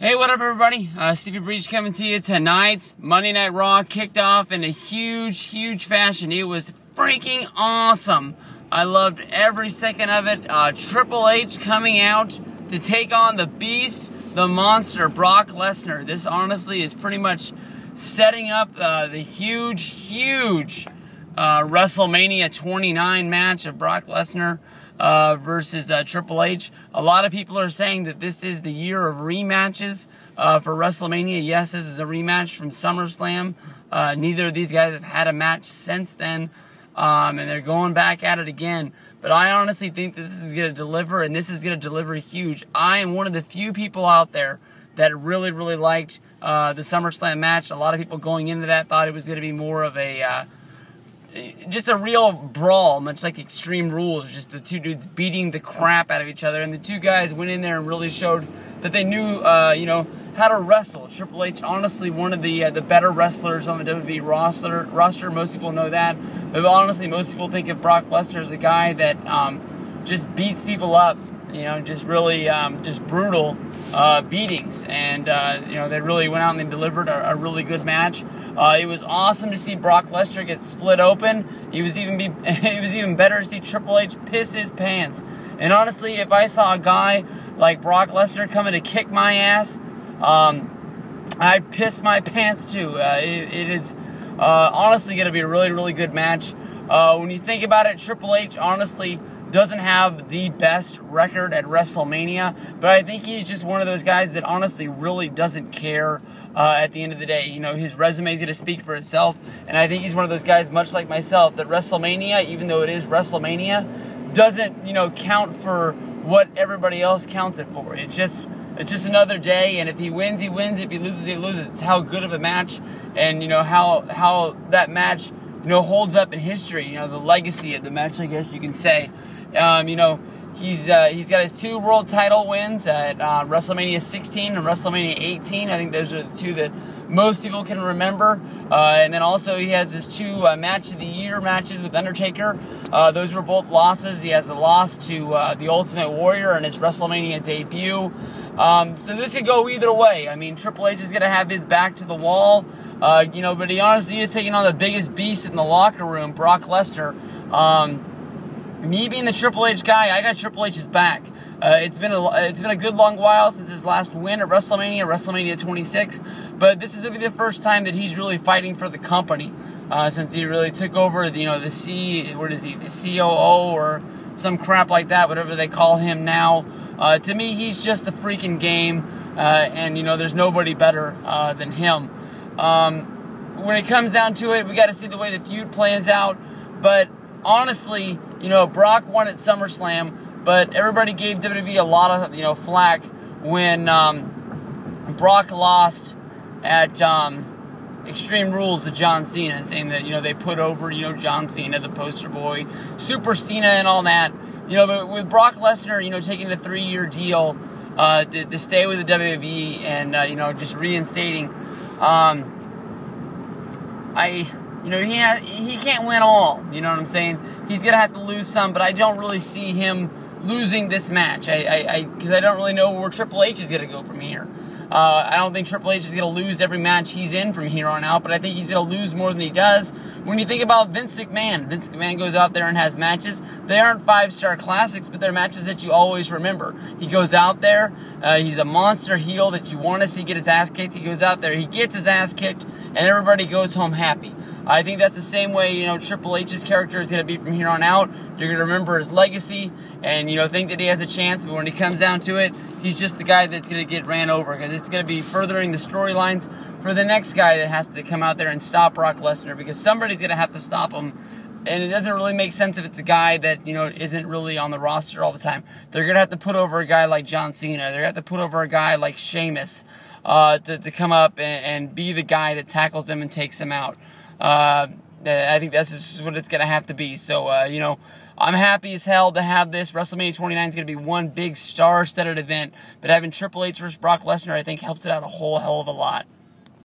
Hey, what up, everybody? Stevie Breach coming to you tonight. Monday Night Raw kicked off in a huge fashion. It was freaking awesome. I loved every second of it. Triple H coming out to take on the Beast, the Monster, Brock Lesnar. This honestly is pretty much setting up the huge WrestleMania 29 match of Brock Lesnar versus Triple H. A lot of people are saying that this is the year of rematches for WrestleMania. Yes, this is a rematch from SummerSlam. Neither of these guys have had a match since then, and they're going back at it again. But I honestly think that this is going to deliver, and this is going to deliver huge. I am one of the few people out there that really liked the SummerSlam match. A lot of people going into that thought it was going to be more of a just a real brawl, much like Extreme Rules, just the two dudes beating the crap out of each other. And the two guys went in there and really showed that they knew, how to wrestle. Triple H, honestly, one of the better wrestlers on the WWE roster. Most people know that. But honestly, most people think of Brock Lesnar as a guy that just beats people up, just really just brutal beatings. And, they really went out and they delivered a really good match. It was awesome to see Brock Lesnar get split open. It was even better to see Triple H piss his pants. And honestly, if I saw a guy like Brock Lesnar coming to kick my ass, I'd piss my pants too. It is honestly going to be a really good match. When you think about it, Triple H honestly doesn't have the best record at WrestleMania, but I think he's just one of those guys that honestly really doesn't care at the end of the day. His resume is going to speak for itself, and I think he's one of those guys, much like myself, that WrestleMania, even though it is WrestleMania, doesn't, count for what everybody else counts it for. It's just another day, and if he wins, he wins. If he loses, he loses. It's how good of a match, and, how that match, holds up in history, the legacy of the match, I guess you can say. He's got his 2 world title wins at WrestleMania 16 and WrestleMania 18. I think those are the 2 that most people can remember. And then also he has his 2 Match of the Year matches with Undertaker. Those were both losses. He has a loss to the Ultimate Warrior in his WrestleMania debut. So this could go either way. I mean, Triple H is going to have his back to the wall, but he honestly is taking on the biggest beast in the locker room, Brock Lesnar. Me being the Triple H guy, I got Triple H's back. It's been a good long while since his last win at WrestleMania 26, but this is going to be the first time that he's really fighting for the company since he really took over the COO or some crap like that, whatever they call him now. To me, he's just the freaking game, and there's nobody better than him. When it comes down to it, we got to see the way the feud plans out, but honestly, Brock won at SummerSlam, but everybody gave WWE a lot of, flack when Brock lost at Extreme Rules to John Cena, saying that, they put over, John Cena, the poster boy, Super Cena and all that. But with Brock Lesnar, taking a 3-year deal to stay with the WWE and, just reinstating, he can't win all, you know what I'm saying? He's going to have to lose some, but I don't really see him losing this match, because I don't really know where Triple H is going to go from here. I don't think Triple H is going to lose every match he's in from here on out, but I think he's going to lose more than he does. When you think about Vince McMahon goes out there and has matches. They aren't 5-star classics, but they're matches that you always remember. He goes out there, he's a monster heel that you want to see get his ass kicked. He goes out there, he gets his ass kicked, and everybody goes home happy. I think that's the same way, Triple H's character is going to be from here on out. You're going to remember his legacy and, think that he has a chance. But when it comes down to it, he's just the guy that's going to get ran over because it's going to be furthering the storylines for the next guy that has to come out there and stop Brock Lesnar, because somebody's going to have to stop him. And it doesn't really make sense if it's a guy that, isn't really on the roster all the time. They're going to have to put over a guy like John Cena. They're going to have to put over a guy like Sheamus to come up and be the guy that tackles him and takes him out. I think that's just what it's going to have to be. So, I'm happy as hell to have this. WrestleMania 29 is going to be one big star-studded event, but having Triple H versus Brock Lesnar, I think, helps it out a whole hell of a lot.